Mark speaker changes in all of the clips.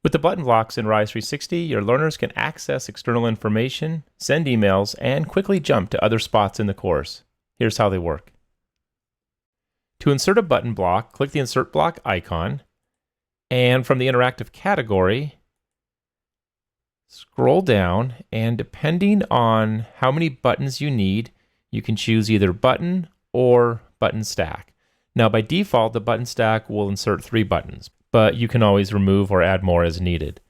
Speaker 1: With the button blocks in Rise 360, your learners can access external information, send emails, and quickly jump to other spots in the course. Here's how they work. To insert a button block, click the Insert Block icon, and from the interactive category, scroll down, and depending on how many buttons you need, you can choose either button or button stack. Now, by default, the button stack will insert 3 buttons, but you can always remove or add more as needed.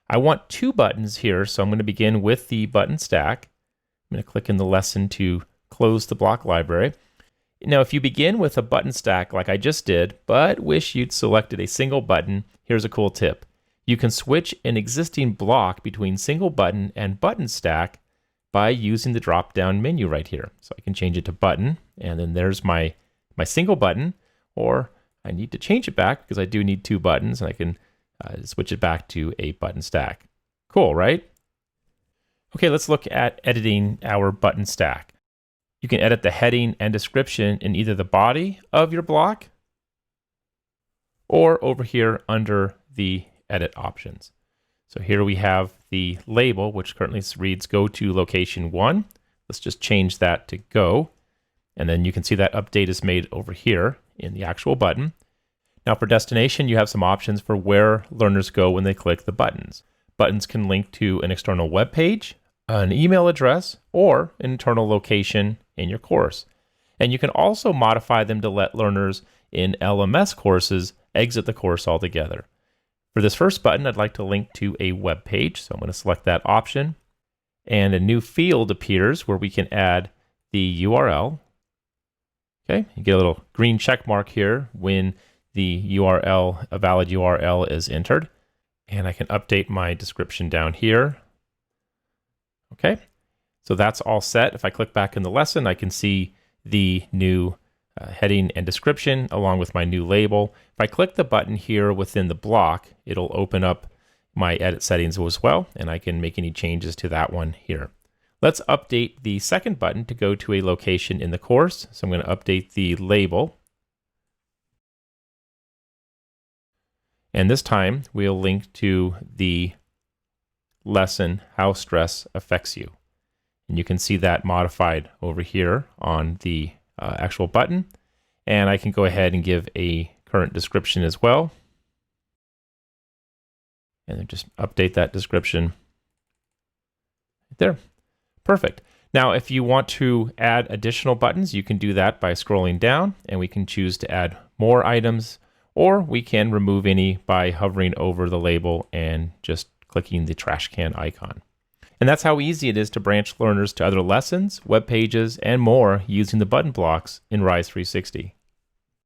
Speaker 1: I want 2 buttons here, so I'm going to begin with the button stack. I'm going to click in the lesson to close the block library. Now, if you begin with a button stack like I just did, but wish you'd selected a single button, here's a cool tip. You can switch an existing block between single button and button stack by using the drop-down menu right here. So I can change it to button, and then there's my single button, or I need to change it back because I do need 2 buttons, and I can switch it back to a button stack. Cool, right? Okay, let's look at editing our button stack. You can edit the heading and description in either the body of your block or over here under the edit options. So here we have the label, which currently reads go to location 1. Let's just change that to go. And then you can see that update is made over here in the actual button. Now for destination, you have some options for where learners go when they click the buttons. Buttons can link to an external web page, an email address, or an internal location in your course. And you can also modify them to let learners in LMS courses exit the course altogether. For this first button, I'd like to link to a web page, so I'm going to select that option. And a new field appears where we can add the URL. Okay, you get a little green check mark here when the URL, a valid URL, is entered. And I can update my description down here. Okay, so that's all set. If I click back in the lesson, I can see the new heading and description along with my new label. If I click the button here within the block, it'll open up my edit settings as well, and I can make any changes to that one here. Let's update the second button to go to a location in the course. So I'm going to update the label. And this time we'll link to the lesson, How Stress Affects You. And you can see that modified over here on the actual button. And I can go ahead and give a current description as well. And then just update that description right there. Perfect. Now, if you want to add additional buttons, you can do that by scrolling down, and we can choose to add more items, or we can remove any by hovering over the label and just clicking the trash can icon. And that's how easy it is to branch learners to other lessons, web pages, and more using the button blocks in Rise 360.